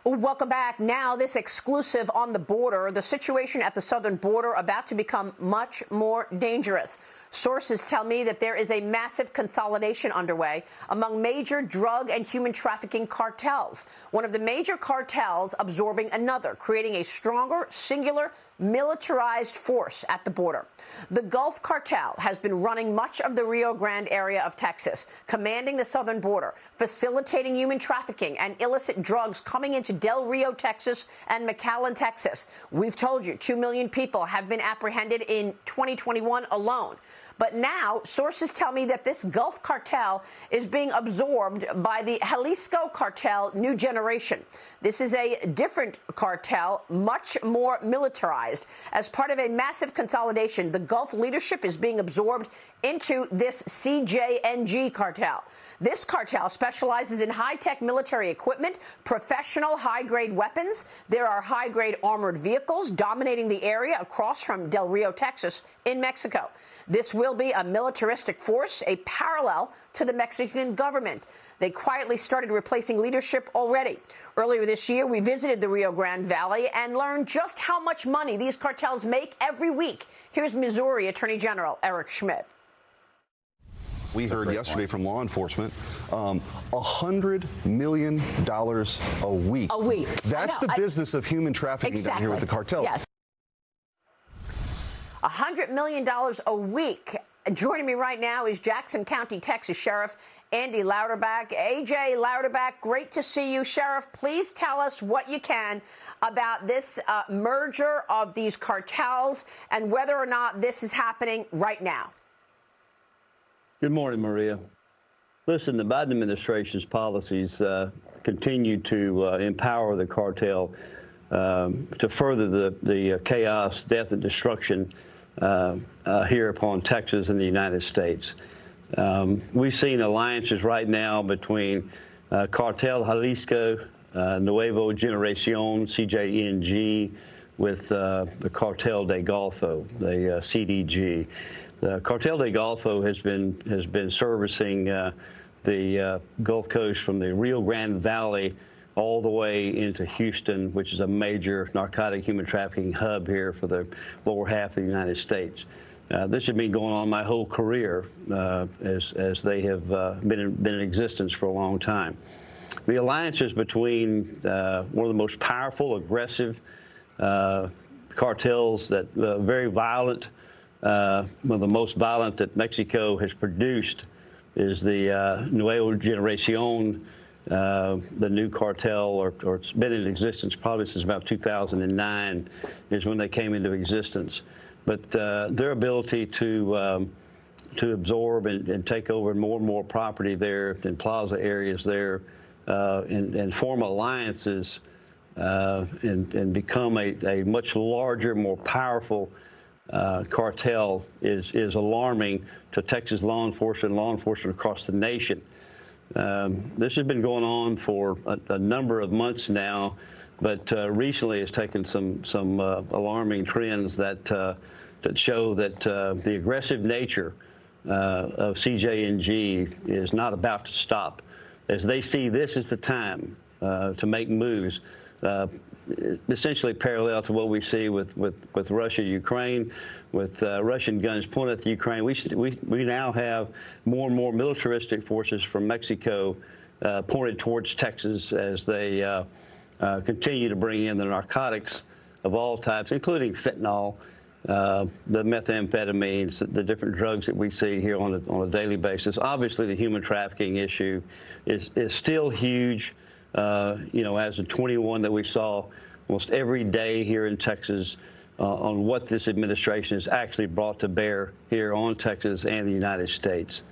Welcome back. Now, this exclusive on the border, the situation at the southern border about to become much more dangerous. Sources tell me that there is a massive consolidation underway among major drug and human trafficking cartels. One of the major cartels absorbing another, creating a stronger, singular, militarized force at the border. The Gulf Cartel has been running much of the Rio Grande area of Texas, commanding the southern border, facilitating human trafficking and illicit drugs coming into Del Rio, Texas, and McAllen, Texas. We've told you 2 million people have been apprehended in 2021 alone. But now, sources tell me that this Gulf cartel is being absorbed by the Jalisco Cartel New Generation. This is a different cartel, much more militarized. As part of a massive consolidation, the Gulf leadership is being absorbed into this CJNG cartel. This cartel specializes in high-tech military equipment, professional high-grade weapons. There are high-grade armored vehicles dominating the area across from Del Rio, Texas, in Mexico. This will be a militaristic force, a parallel to the Mexican government. They quietly started replacing leadership already. Earlier this year, we visited the Rio Grande Valley and learned just how much money these cartels make every week. Here's Missouri Attorney General Eric Schmidt. We heard yesterday from law enforcement, $100 million a week. A week. That's the business of human trafficking down here with the cartels. Yes. $100 million a week. Joining me right now is Jackson County, Texas Sheriff Andy Louderback. AJ Louderback, great to see you. Sheriff, please tell us what you can about this merger of these cartels and whether or not this is happening right now. Good morning, Maria. Listen, the Biden administration's policies continue to empower the cartel to further the chaos, death, and destruction here upon Texas and the United States. We've seen alliances right now between Cartel Jalisco, Nuevo Generacion, CJNG, with the Cartel de Golfo, the CDG. The Cartel de Golfo has been servicing the Gulf Coast from the Rio Grande Valley all the way into Houston, which is a major narcotic human trafficking hub here for the lower half of the United States. This has been going on my whole career as they have been in existence for a long time. The alliances between one of the most powerful, aggressive cartels that very violent, one of the most violent that Mexico has produced is the Nuevo Generacion, the new cartel, or it's been in existence probably since about 2009 is when they came into existence. But their ability to absorb and take over more and more property there in plaza areas there and form alliances and become a much larger, more powerful cartel is alarming to Texas law enforcement across the nation. This has been going on for a number of months now, but recently it's taken some alarming trends that show that the aggressive nature of CJNG is not about to stop. As they see this is the time to make moves, essentially parallel to what we see with Russia, Ukraine, with Russian guns pointed at Ukraine. We now have more and more militaristic forces from Mexico pointed towards Texas as they continue to bring in the narcotics of all types, including fentanyl, the methamphetamines, the different drugs that we see here on a daily basis. Obviously, the human trafficking issue is still huge. As the 21 that we saw almost every day here in Texas on what this administration has actually brought to bear here on Texas and the United States.